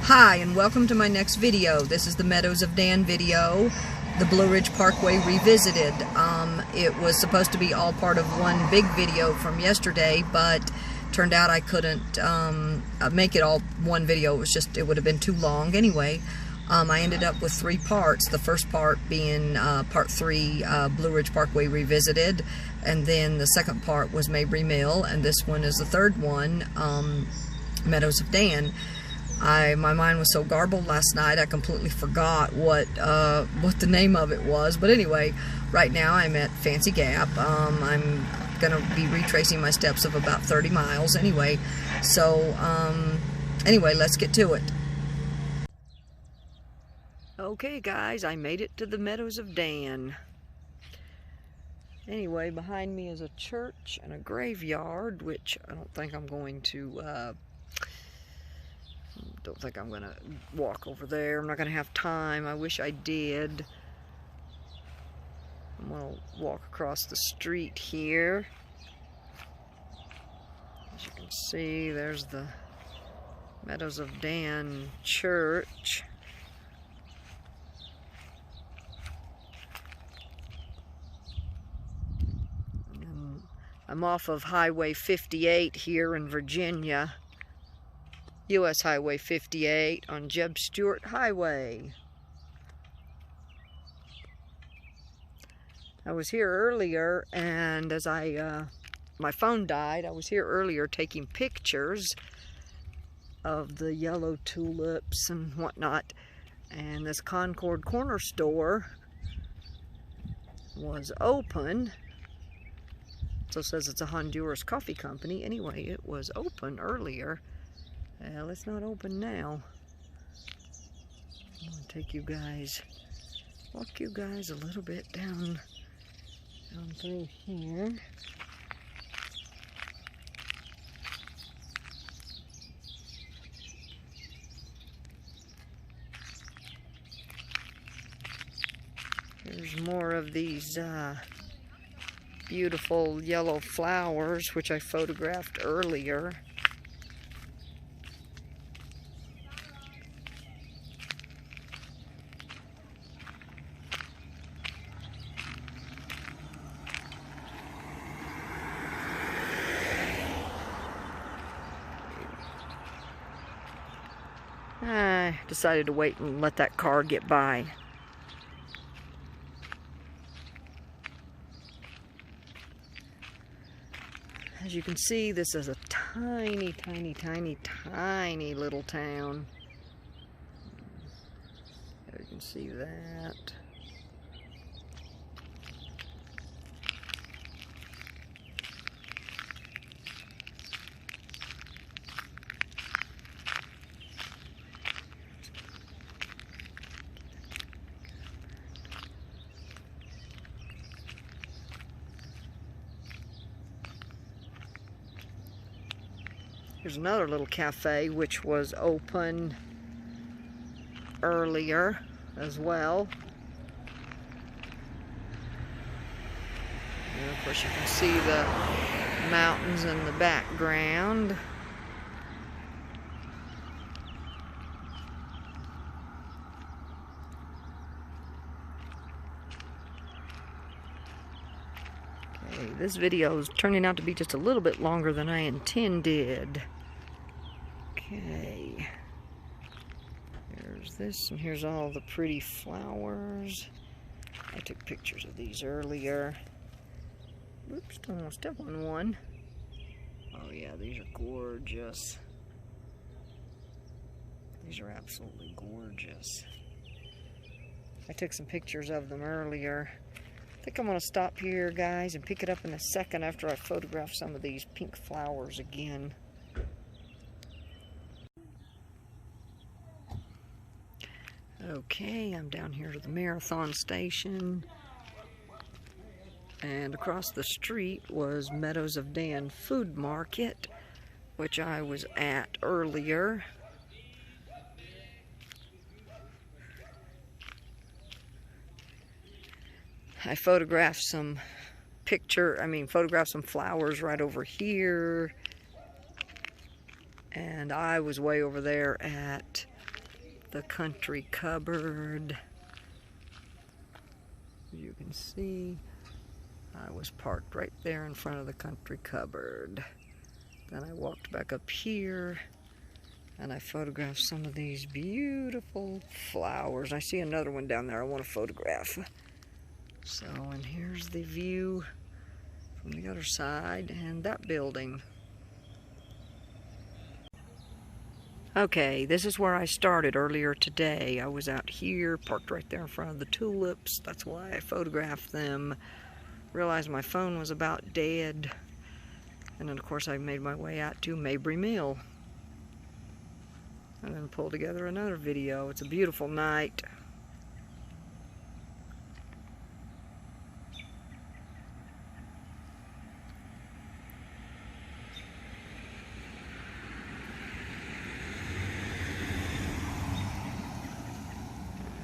Hi, and welcome to my next video. This is the Meadows of Dan video, the Blue Ridge Parkway Revisited. It was supposed to be all part of one big video from yesterday, but turned out I couldn't make it all one video. It would have been too long anyway. I ended up with 3 parts. The first part being part 3, Blue Ridge Parkway Revisited, and then the second part was Mabry Mill, and this one is the third one, Meadows of Dan. My mind was so garbled last night I completely forgot what the name of it was. But anyway, right now I'm at Fancy Gap. I'm gonna be retracing my steps of about 30 miles anyway. So anyway, let's get to it. Okay guys, I made it to the Meadows of Dan. Anyway, behind me is a church and a graveyard, which I don't think I'm going to walk over there. I'm not gonna have time. I wish I did. I'm gonna walk across the street here. As you can see, there's the Meadows of Dan church. And I'm off of Highway 58 here in Virginia. U.S. Highway 58 on Jeb Stuart Highway. I was here earlier, and as my phone died, I was here earlier taking pictures of the yellow tulips and whatnot, and this Concord Corner store was open. So it says it's a Honduras coffee company. Anyway, it was open earlier. Well, it's not open now. I'm gonna walk you guys a little bit down through here. There's more of these beautiful yellow flowers, which I photographed earlier. I decided to wait and let that car get by. As you can see, this is a tiny, tiny, tiny, tiny little town. There you can see that. Here's another little cafe which was open earlier as well. And of course you can see the mountains in the background. Okay, this video is turning out to be just a little bit longer than I intended. Okay, here's this, and here's all the pretty flowers. I took pictures of these earlier. Oops, don't want to step on one. Oh yeah, these are gorgeous. These are absolutely gorgeous. I took some pictures of them earlier. I think I'm going to stop here, guys, and pick it up in a second after I photograph some of these pink flowers again. Okay, I'm down here at the Marathon Station, and across the street was Meadows of Dan Food Market, which I was at earlier. I photographed some flowers right over here, and I was way over there at the country cupboard. As you can see, I was parked right there in front of the country cupboard. Then I walked back up here and I photographed some of these beautiful flowers. I see another one down there I want to photograph. So, and here's the view from the other side and that building. Okay, this is where I started earlier today. I was out here, parked right there in front of the tulips. That's why I photographed them. Realized my phone was about dead. And then of course I made my way out to Mabry Mill. And then pulled together another video. It's a beautiful night.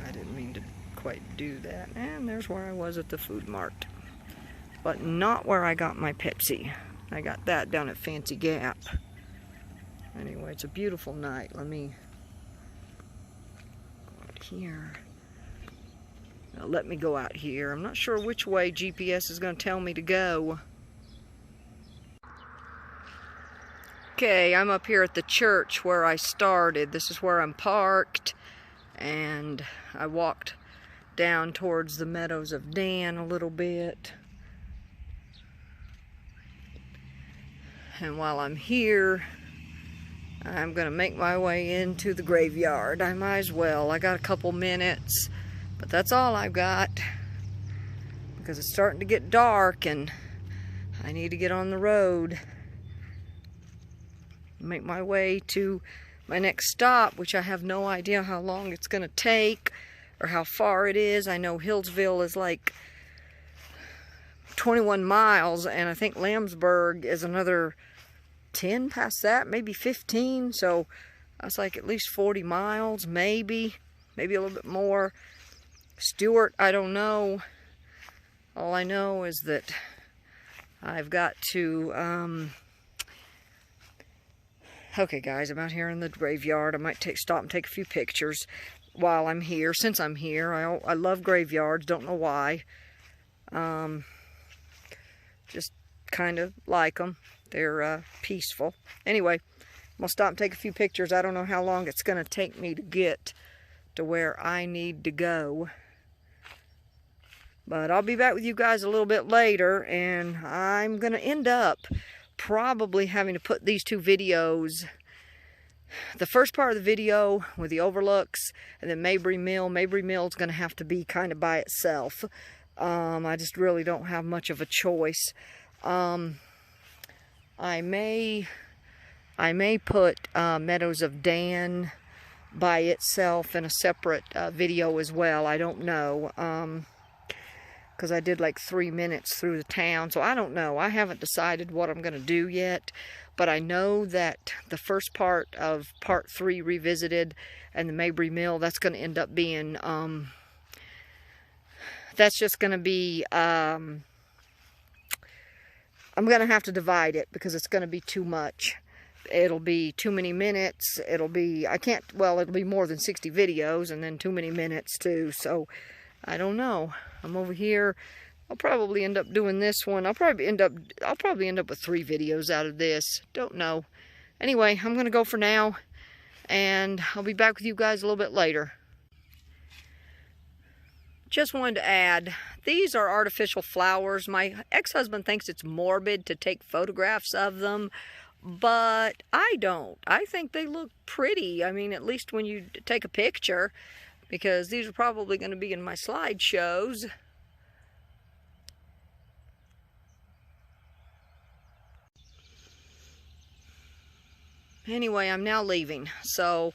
I didn't mean to quite do that. And there's where I was at the food mart. But not where I got my Pepsi. I got that down at Fancy Gap. Anyway, it's a beautiful night. Let me go out here. Now let me go out here. I'm not sure which way GPS is going to tell me to go. Okay, I'm up here at the church where I started. This is where I'm parked. And I walked down towards the Meadows of Dan a little bit. And while I'm here, I'm going to make my way into the graveyard. I might as well. I got a couple minutes, but that's all I've got. Because it's starting to get dark and I need to get on the road. Make my way to my next stop, which I have no idea how long it's going to take or how far it is. I know Hillsville is like 21 miles, and I think Lambsburg is another 10 past that, maybe 15, so that's like at least 40 miles, maybe a little bit more. Stewart, I don't know. All I know is that I've got to, okay guys, I'm out here in the graveyard. I might stop and take a few pictures while I'm here, since I'm here. I love graveyards, don't know why. Just kind of like them. They're peaceful. Anyway, I'm going to stop and take a few pictures. I don't know how long it's going to take me to get to where I need to go. But I'll be back with you guys a little bit later, and I'm going to end up probably having to put these two videos, the first part of the video with the overlooks, and then Mabry Mill. Mabry Mill is going to have to be kind of by itself. I just really don't have much of a choice. I may put Meadows of Dan by itself in a separate video as well. I don't know, because I did like 3 minutes through the town, so I don't know. I haven't decided what I'm going to do yet, but I know that the first part of part 3 revisited and the Mabry Mill, that's going to end up being that's just going to be I'm going to have to divide it because it's going to be too much. It'll be too many minutes. It'll be, it'll be more than 60 videos and then too many minutes too. So, I don't know. I'm over here. I'll probably end up doing this one. I'll probably end up with 3 videos out of this. Don't know. Anyway, I'm going to go for now. And I'll be back with you guys a little bit later. Just wanted to add, these are artificial flowers. My ex-husband thinks it's morbid to take photographs of them, but I don't. I think they look pretty. I mean, at least when you take a picture, because these are probably going to be in my slideshows. Anyway, I'm now leaving, so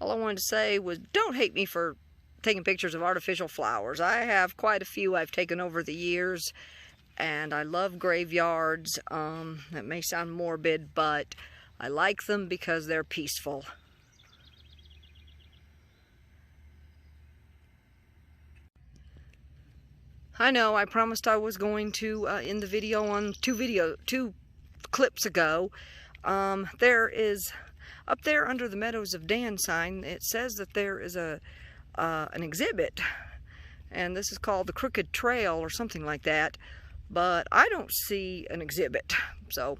all I wanted to say was don't hate me for taking pictures of artificial flowers. I have quite a few I've taken over the years, and I love graveyards. That may sound morbid, but I like them because they're peaceful. I know I promised I was going to end the video on two clips ago. There is up there under the Meadows of Dan sign, it says that there is an exhibit, and this is called the Crooked Trail or something like that, but I don't see an exhibit. So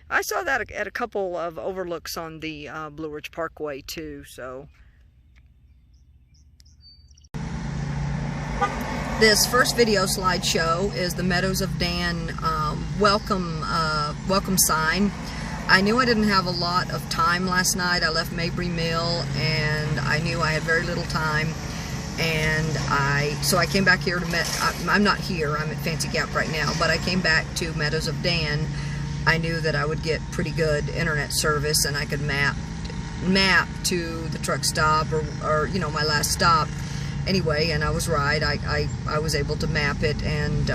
I saw that at a couple of overlooks on the Blue Ridge Parkway too. So this first video slideshow is the Meadows of Dan welcome sign. I knew I didn't have a lot of time last night. I left Mabry Mill and I knew I had very little time, and so I came back here to I'm not here, I'm at Fancy Gap right now, but I came back to Meadows of Dan. I knew that I would get pretty good internet service and I could map to the truck stop or you know, my last stop. Anyway, and I was right. I was able to map it and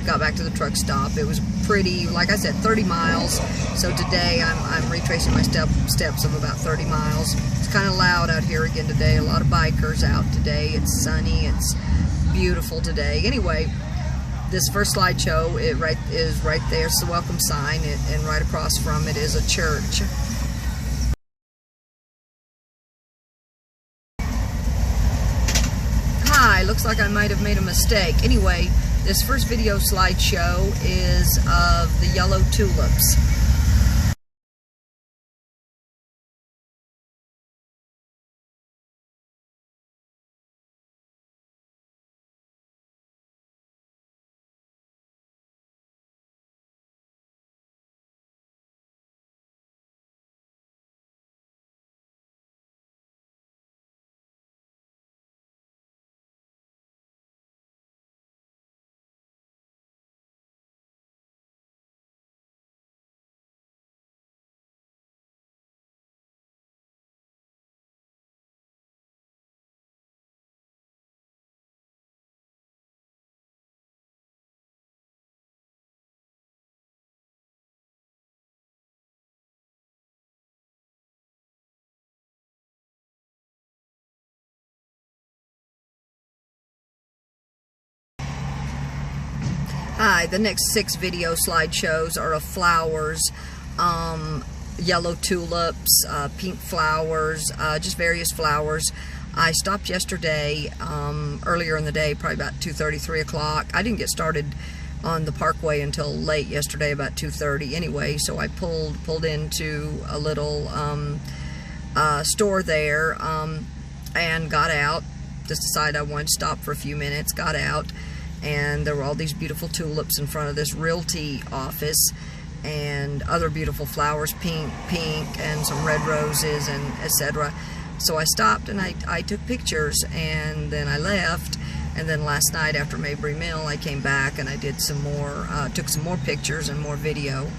got back to the truck stop. It was pretty, like I said, 30 miles. So today I'm retracing my steps of about 30 miles. It's kind of loud out here again today. A lot of bikers out today. It's sunny. It's beautiful today. Anyway, this first slideshow is right there. It's the welcome sign, and right across from it is a church. Looks like I might have made a mistake. Anyway, this first video slideshow is of the yellow tulips. Hi, the next 6 video slideshows are of flowers, yellow tulips, pink flowers, just various flowers. I stopped yesterday, earlier in the day, probably about 2:30, 3 o'clock. I didn't get started on the Parkway until late yesterday, about 2:30 anyway, so I pulled into a little store there and got out. Just decided I wanted to stop for a few minutes, got out, and there were all these beautiful tulips in front of this realty office and other beautiful flowers, pink and some red roses and etc. So I stopped and I took pictures, and then I left, and then last night after Mabry Mill I came back and I did some more, took some more pictures and more video.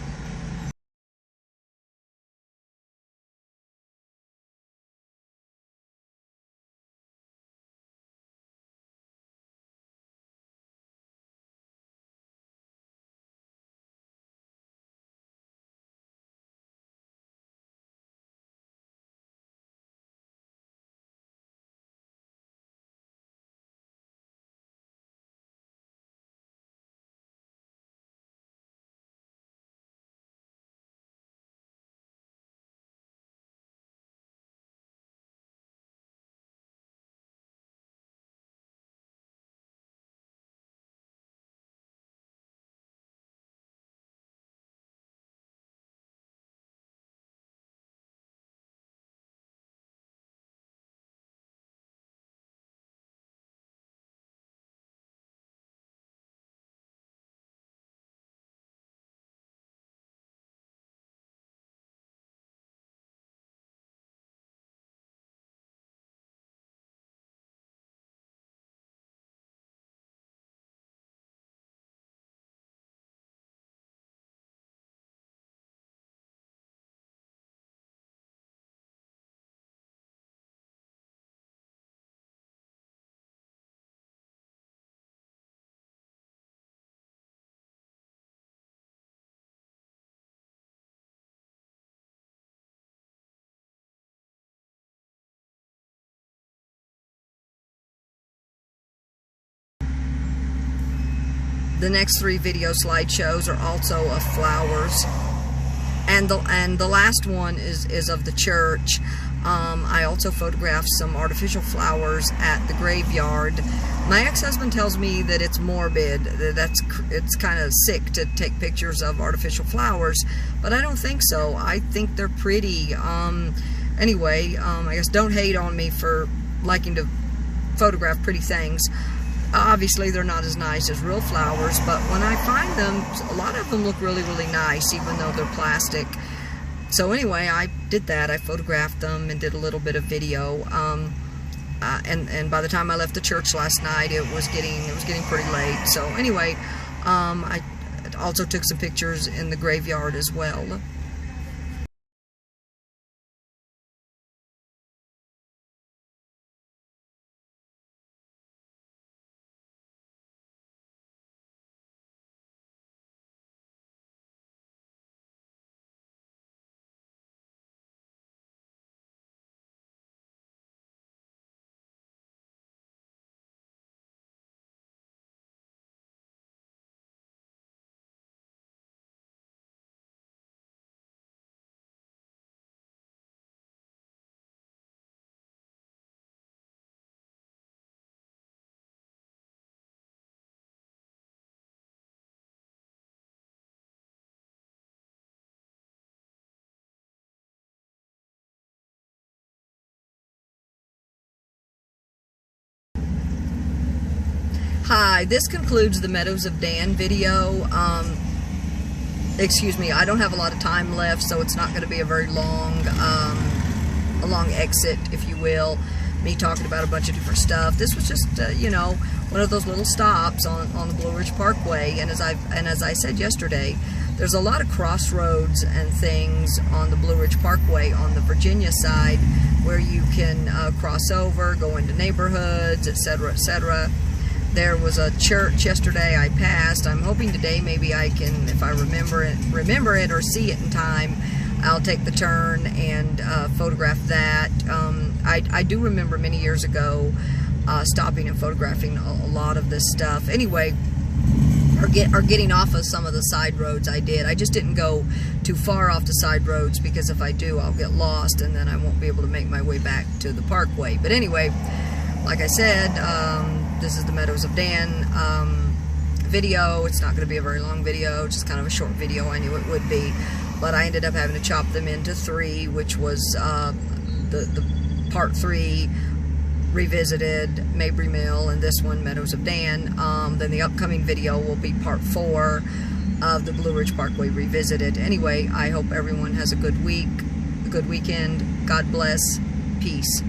The next 3 video slideshows are also of flowers. And the last one is of the church. I also photographed some artificial flowers at the graveyard. My ex-husband tells me that it's morbid, it's kind of sick to take pictures of artificial flowers, but I don't think so. I think they're pretty. Anyway, I guess don't hate on me for liking to photograph pretty things. Obviously, they're not as nice as real flowers, but when I find them, a lot of them look really, really nice, even though they're plastic. So anyway, I did that. I photographed them and did a little bit of video. And by the time I left the church last night, it was getting pretty late. So anyway, I also took some pictures in the graveyard as well. Hi, this concludes the Meadows of Dan video. Excuse me, I don't have a lot of time left, so it's not going to be a very long, a long exit, if you will. Me talking about a bunch of different stuff. This was just, you know, one of those little stops on the Blue Ridge Parkway. And as I said yesterday, there's a lot of crossroads and things on the Blue Ridge Parkway on the Virginia side where you can cross over, go into neighborhoods, etc., etc. There was a church yesterday I passed. I'm hoping today maybe I can, if I remember it or see it in time, I'll take the turn and photograph that. I do remember many years ago stopping and photographing a lot of this stuff. Anyway, or getting off of some of the side roads I did. I just didn't go too far off the side roads because if I do, I'll get lost and then I won't be able to make my way back to the Parkway. But anyway, like I said, this is the Meadows of Dan video. It's not going to be a very long video, just kind of a short video. I knew it would be, but I ended up having to chop them into 3, which was the part 3 revisited Mabry Mill, and this one Meadows of Dan. Then the upcoming video will be part 4 of the Blue Ridge Parkway revisited. Anyway, I hope everyone has a good week, a good weekend. God bless. Peace.